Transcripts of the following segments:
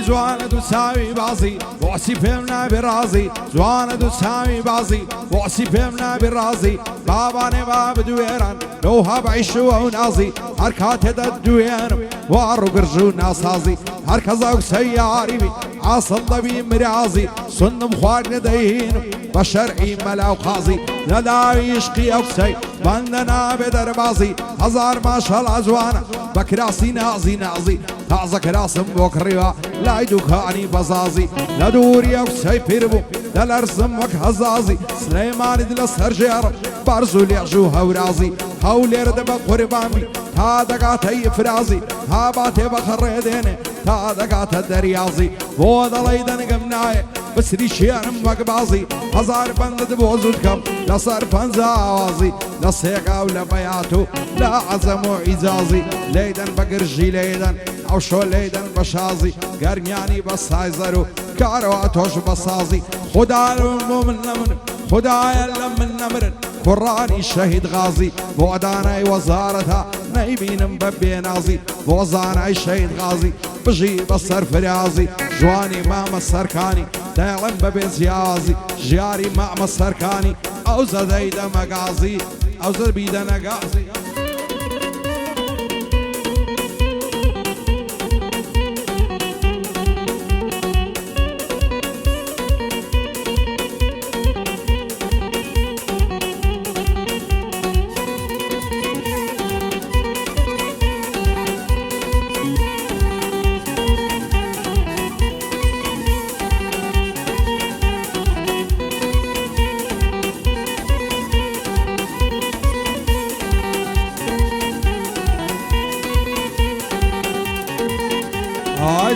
جوانە دوو چاوی بازی بۆچی پێم نابێ ڕازی جوانە دوو چاوی بازی بۆچی پێم نابێ ڕازی بابانێ با بدوێران لەو هەبعیشوە و نازی هەر کاتێدا دوێنم وا ڕووگرژ و ناسازی هەر کەزا و سەیاریبی عاسڵ دەبی مرازی سنم خواردنە دەهینم بە شەرعی مەلا و قازی لە داوی عشقی ئەو کسەی بەندە نابێ دەربازی هەزار ماشەڵا جوانە بە کراسی نازی نازی تازە کراسم بۆ کڕیوە لای دووکانی بەزازی لە دووری ئەو کسەی پیر بوو دەلەرزم وەک هەزازی سلەیمانت لە سەرژێڕم بەرز و لێژ و هەورازی هەولێر دەبە قوربانبی تا دەگاتە ئیفرازی تا باتێ بەخەڕێ دێنێ تا دەگاتە دەریازی بۆ دەڵێی دەنگم نایە بسری شێرم وەک بازی هەزار بەندت بۆ زوو بکەم لەسەر پەنجا ئاوازی لە سێگاو لە بەیات و لە عەزەم و عیجازی لێدەن بە گرژی لێدەن ئەو شۆ لێدەن بە شازی گەرمیانی بە سایزەر و کارەوە تۆش بە سازی خوددا بۆ من نەمرن خوددایە لە من نەمرن کوڕانی شەهید غازی بۆ دانای وەزارەتە نەیبینم بە بێنازی بۆ زانای شەهید غازی بژی بە سەرفرازی جوانی مامە سەرکانی دەڵێن بەبێ جیازی ژیاری مامە سەرکانی ئەو زەدەی دەمەگازی ئەو زەربی دەنەگازی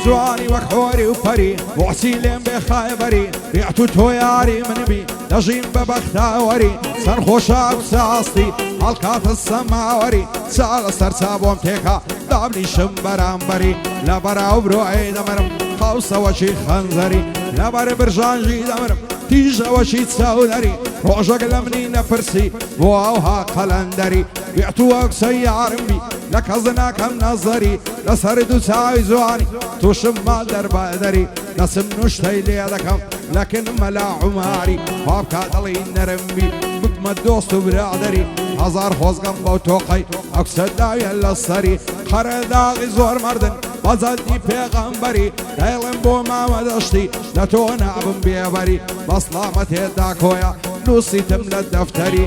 جوانی وەک حۆری و پەری بۆچی لێم بێ خایبەری بێعت و تۆ یاری من بی دەژیم بە بەختاوەری سەرخۆشا ساستی هەڵکاتە سەماوەری چا لەسەر چا بۆم تێکا دابنیشم بەرامبەری لە بەراو برۆعی دەمەرم قەوسەوەکی خەنزەری لەبەر برژانژی دەمرم تیژەوەکی چاودەری ڕۆژەک لە منی نەپرسی بۆ ئەوها قەلەندەری بێعت و ئەکسەی یارم بی لە کەس ناکەم نەزەری لەسەر دوو چاوی جوانی تووشم مال دەربادەری دەسم نوشتەی لێ دەکەم لەکن مەلا عوماری خوا دڵی نەرمبی ببمە دۆست و برادەری هەزار خۆزگەم بەو تۆقەی ئەکسە داویە لە سەری خەرەداغی زۆر مردن بەزەدی پێغەمبەری دەیڵم بۆ مامە دەشتی لە تۆ نابم بێبەری بەسڵامە تێدا کۆیە نووسیتم لە دەفتەری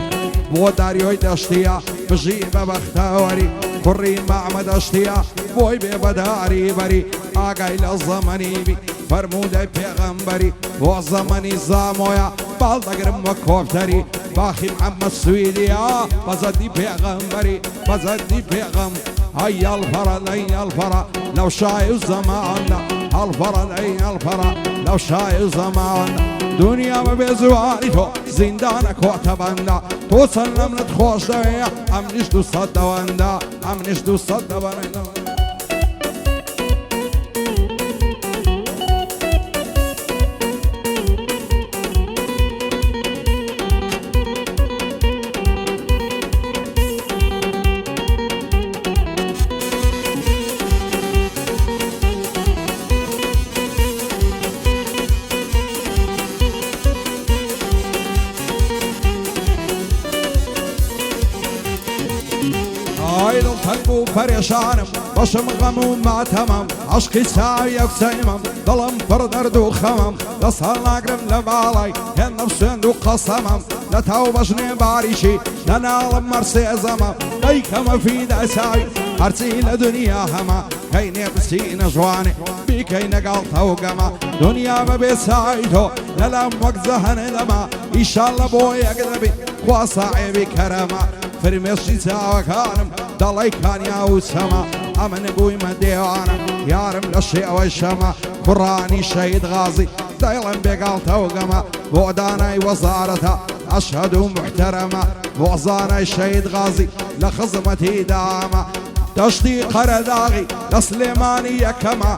بۆ داریۆی دەشتیە بژی بە بەختەوەری کوڕی مامە دەشتیە بۆی بێ بەداری بەری ئاگای لە زەمەنیبی فەرموودەی پێغەمبەری بۆ زەمەنی زامۆیە باڵ دەگرم وە کۆفتەری باخی محەممەد سویدیا بەزەدی پێغەمبەری بەزەدی پێغەم هەی هەڵفەرە لەی هەڵفەرە لەو شای و زەمانە هەڵفەرە لەی هەڵفەرە لەو شای و زەمانە دنیا بەبێ زواری تۆ زیندانە کۆتە بەندە تۆ چەند لە منت خۆش دەوەیە ئەمنیش 200 دەوەندە ئەمنیش 200 دەوەندە هەنگ و پەرێشانم بەشم غەم و ماتەمەم عەشقی چاوی ئەکسەیمەم دڵم پڕ دەرد و خەمەم دەسەڵ ناگرم لە باڵای هێندەم سوێند و قەسەمەم لە تاو بەژنێ باریشی لە ناڵم مەرسێزەمە دەیکەمە فیدە چاوی هەرچی لە دنیا هەمە کەینێ بچینە جوانێ بیکەی نەگەڵ تەوگەمە دنیا بەبێ چاوی تۆ لەلام وەک جەهەنێ دەما ئیشاڵڵە بۆ یەک دەبێت خوا ساحێبی کەرەمە فرمێشی چاوەکانم دەڵی کانیا و سەما ئەمن بوویمە دێوانە یارم لە شێوەی شەمە کوڕانی شەهید غازی دەیڵم بێگاڵ تەوگەمە بۆ دانای وەزارەتە ئەشهەد و محتەرەمە بۆ زانای شەهید غازی لە خزمەتی دامە دەشتی قەرەداغی لە سلێمانی یەکەمە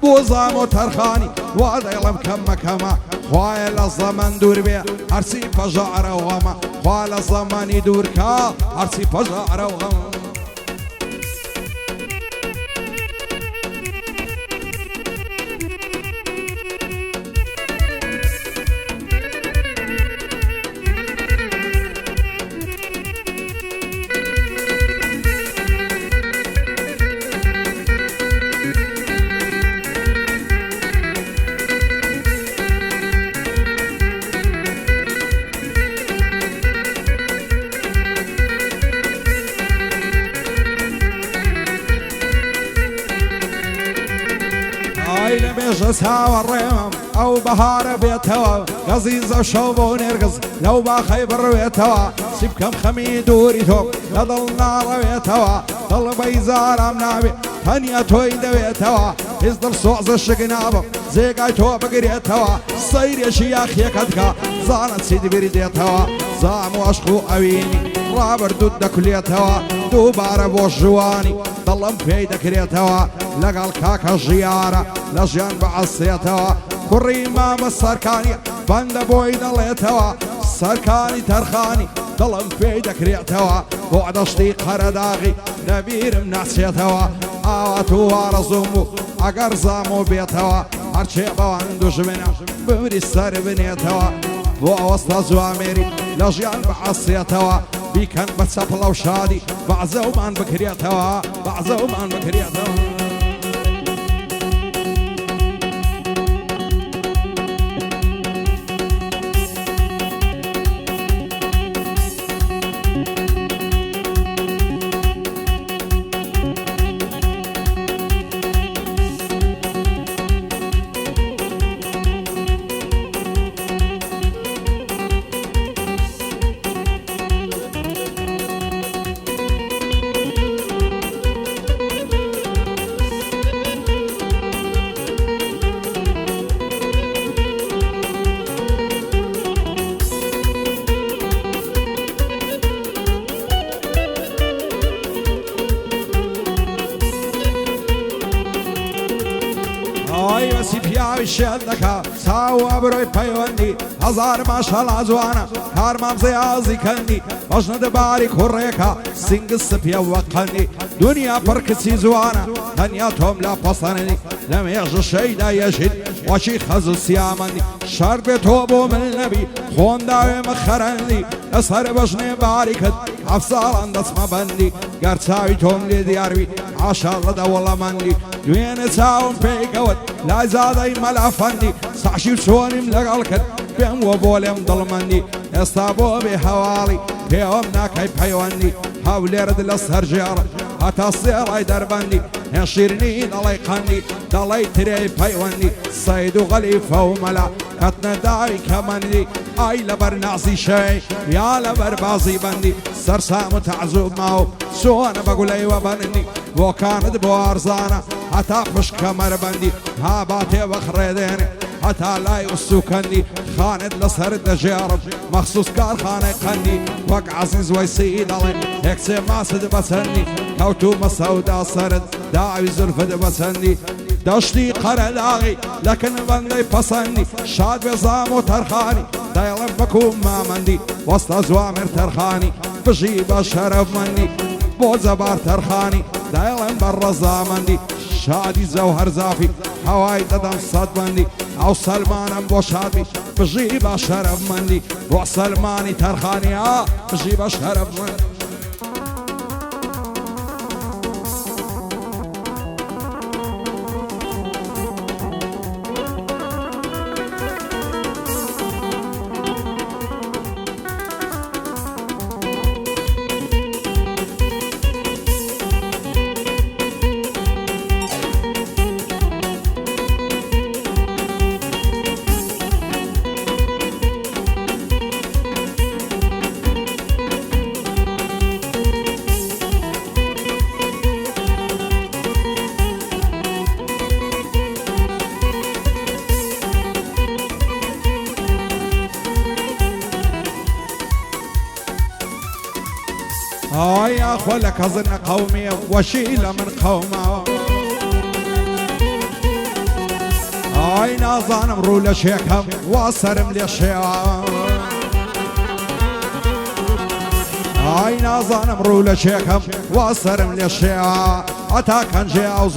بۆ زام و تەرخانی وا دەیڵم کەمەکەمە خوایە لە زەمەن دوور بێ هەرچی پەژارە و غەمە خوا لە زەمانی دوورکە هەرچی پەژارە و غەمە نێژە چاوەڕێمەم ئەو بەهارە بێتەوە گەزیزە شەو بۆ نێرگز لەو باخەی بڕوێتەوە چی بکەم خەمی دووری تۆ لە دڵ ناڕەوێتەوە دڵ بەیزارام نابێ تەنیا تۆی دەوێتەوە هیچ دڵ سۆزە شک نابم جێگای تۆ بگرێتەوە سەیرێکی یاخیەکەت کە زانە چی دبیری دێتەوە زام و عەشق و ئەوینی ڕابردووت دەکولێتەوە دووبارە بۆ ژوانی دڵم پێی دەکرێتەوە لەگەڵ کاکە ژیارە لە ژیان بەعەسێتەوە کوڕی مامە سەرکانی بەندە بۆی دەڵێتەوە سەرکانی تەرخانی دڵم پێی دەکرێتەوە بۆ دەشتی قەرەداغی لەبیرم ناچێتەوە ئاوات و وارەزوم و ئەگەر زام و بێتەوە هەرچێ بەوان دوژمنە بمری سەر بنێتەوە بۆ ئەوەستا جوامێری لە ژیان بەعەسێتەوە بیکەن بە چەپڵە و شادی بەعزەومان بکرێتەوە بەعزەومان بکرێتەوە وەسی پیاوی شێت دەکا چاو ئەبرۆی پەیوەندی هەزار ماشەڵا جوانە کارمام زیازی کەندی بەژنە دەباری کوڕێکە سینگە سپیە وەقەندی دنیا پڕ کچی جوانە تەنیا تۆم لا پەسەندی لە مێژە شەیدا یەژید وەچی خەز و سیامەندی شەر بێتەوە بۆ من نەبی خۆنداوێمە خەرەندی لەسەر بەژنێ باری کرد حەف ساڵان دەچمە بەندی گەر چاوی تۆم لێ دیاروی عاشاڵە دەوڵەمەندی دوێنێ چاوم پێیکەوت لای زادەی مەلافەندی سەعشی و چۆنیم لەگەڵ کرد پێم وە بۆ لێم دڵمەندی ئێستا بۆ بێ هەواڵی پێوەم ناکەی پەیوەندی هەولێرت لە سەر ژێڕ هەتا سێڕای دەربەندی هێشیرنی دەڵی قەندی دەڵی ترێی پەیوەندی سەید و غەلیفە و مەلا کەتنە داوی کەمەندی ئای لەبەر نازی شەی یا لەبەر بازی بەندی سەرسام و تەعزوب ماو چۆنە بە گولەیوە بەندی بۆکانت بۆ ئارزانە هەتا پشت کەمەربەندی ها باتێ بەخڕێدێنێ هەتا لای ئوستوکەندی خانت لەسەرت دەژێڕم مەخسوس کارخانەی قەندی وەک عەزیز وەیسی دەڵێ هێکچێ ماست بەچەندی کەوتومە سەودا سەرت داوی زولفت بەچەندی دەشتی قەرەداغی لەکن بەندەی پەسەندی شاد بێ زام و تەرخانی دەیڵم بەکوم مامەندی وەستە زوامر تەرخانی بژی بە شەرەفمەندی بۆ جەبار تەرخانی دەیڵم بە ڕەزامەندی شادی زەوهەر زافی هەوای دەدەم سەدبەندی ئەو سەلمانم بۆ شادی بژی بە شەرەفمەندی بۆ سەلمانی تەرخانی بژی بە شەرەفمەندی يا أخوة لك أظن قومي وشيل من قومه هاي نازان مرو لشيكم واسرم لشيكم هاي نازان مرو لشيكم واسرم لشيكم أتا كان جي أو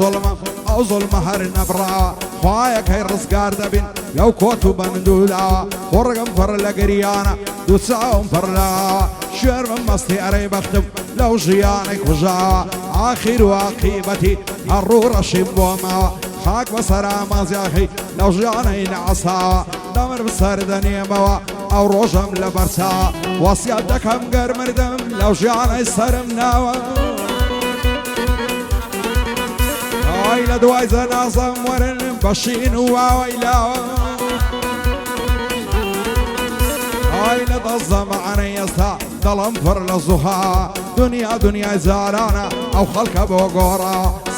ظلمة هر نبرا خوايا كي رزقار دبين لو كوتو بندولا خرقم فر لقريانا دو ساهم فرلا شعر من مستي أري بختم لو جيانك وجا آخر واقيبتي الرور شبوما خاك بسرا مازياخي لو جياني نعصا دمر بسردني موا أو روجم لبرسا وصيادكم قر مردم لو جياني سرم ناوا ئای لە دوای جەنازەم وەرن بەشین و واوەیلاوە ئای لە دەست زەمانەی ئێستا دڵم پڕ لە زوها دنیا دنیای جارانە ئەو خەڵکە بۆ گۆڕا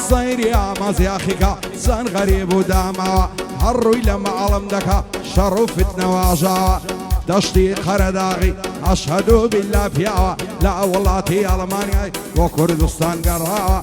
سەیری ئامازیاخیکە چەند غەریب و داماوە هەر ڕووی لە مەعاڵم دەکا شەڕ و فتنەواژاوە دەشتی قەرەداغی ئەشهەدو بیللا پیاوە لە وڵاتی ئەڵمانیای بۆ کوردستان گەڕاوە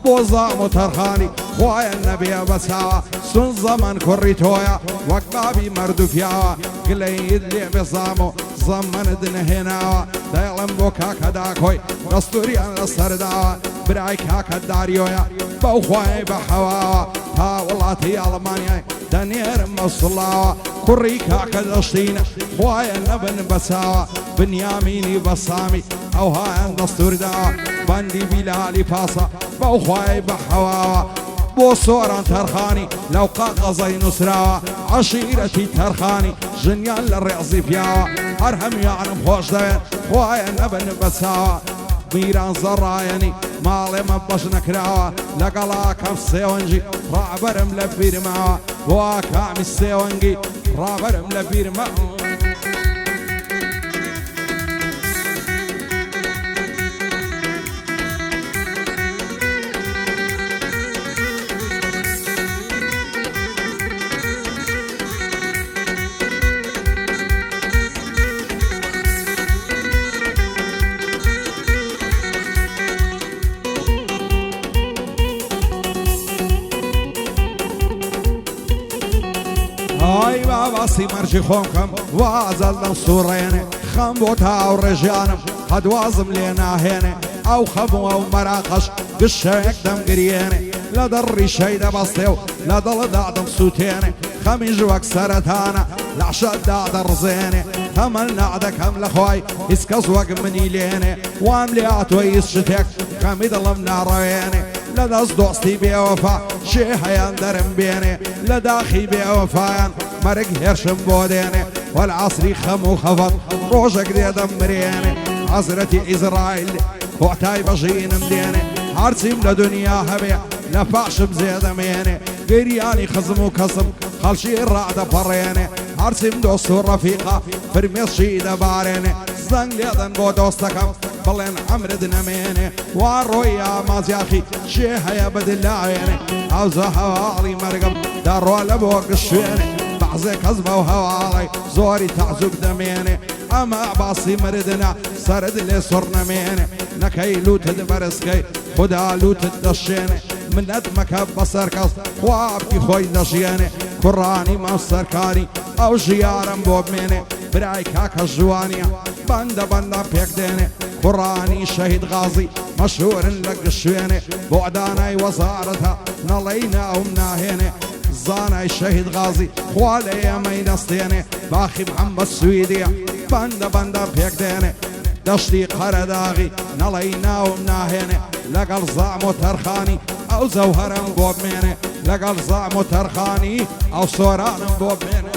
بۆ زام و تەرخانی خوایە نەبێ بەچاوە سون زەمەن کوڕی تۆیە وەک بابی مەرد و پیاوە گلەیت لێ بێزام و زەمەنت نەهێناوە دەیڵم بۆ کاکە داکۆی دەستوریان لەسەرداوە برای کاکە داریۆیە بەو خوایە بە حەواوە تا وڵاتی ئەڵمانیای دەنێرم مەسڵاوە کوڕی کاکە دەشتینە خوایە نەبن بەچاوە بنیامینی بەسامی ئەو هایان دەستورداوە بەندی بیلالی پاسە بەو خوایە بە حەواوە بۆ سۆران تەرخانی لەو قاقەزەی نووسراوە عەشیرەتی تەرخانی ژنیان لە ڕێزی پیاوە هەر هەمیانم خۆش دەوێن خوایە نەبن بەچاوە میران زەڕایەنی ماڵێمە بەش نەکراوە لەگەڵا کەم سێوەنجی ڕابەرم لە بیرماوە بۆ کامی سێوەنگی ڕابەرم لە بیرماوە ئای باباسی مەرجی خۆم کەم وازەل لەم سوڕێنێ خەم بۆ تاو ڕێژیانم هەدوازم لێ ناهێنێ ئەو خەبووە و مەراقەش گشتێک دەمگرێنێ لە دەڕی شەی دەبەستێ و لە دڵدا دەمسووتێنێ خەمیش وەک سەرەتانە لەعشەتدا دەڕزێنێ هەمەل نادەکەم لە خوای هیچ کەس وەک منی لێنێ وام لێ ئاتۆی هیچ شتێک خەمی دڵم ناڕەوێنێ لە دەست دۆستی بێوەفا شێ هەیان دەرم بێنێ لە داخی بێوەفایان مەرگ هێرشم بۆ دێنێ وەلعەسری خەم و خەفەت ڕۆژێک دێدەم مرێنێ حەزرەتی ئیزرائیل کۆتای بەژینم دێنێ هەرچیم لە دنیا هەبێ لە پاشم زێدەمێنێ گریانی خزم و کەسم خەڵکی ڕادەپەڕێنێ هەرچیم دۆست و ڕەفیقا فرمێشی دەبارێنێ زەنگ لێدەن بۆ دۆستەکەم بڵێن ئەمرت نەمێنێ وا ڕۆی ئامازیاخی شێ هەیە بەدلاوێنێ ئەوزە هەواڵی مەرگم دەڕوا لە بۆ گشتێنێ بەعزێ کەس بەو هەواڵی زۆری تەعجوب دەمێنێ ئەمە باسی مردنە سەرت لێ سڕ نەمێنێ نەکەی لوتت بەرزکەی خدا لوتت دەشێنێ منەت مەکە بەسەر کەس خوابتی خۆی دەژێنێ کوڕانی مەم سەرکاری ئەو ژیارم بۆ بمێنێ برای کاکە ژوانیە بەندە بەندە پێک دێنێ کوڕانی شەهید غازی مەشهورن لە گشتێنێ بۆ ئەدانای وەزارەتە نەڵەی ناوم ناهێنێ زانای شەهید غازی خوا لە ئێمەی دەستێنێ باخی محەممەد سویدیە بەندە بەندە پێک دێنێ دەشتی قەرەداغی نەڵەی ناوم ناهێنێ لەگەڵ زام و تەرخانی ئەو زەوهەرم بۆ بمێنێ لەگەڵ زام و تەرخانی ئەو سۆرانم بۆ بمێنێ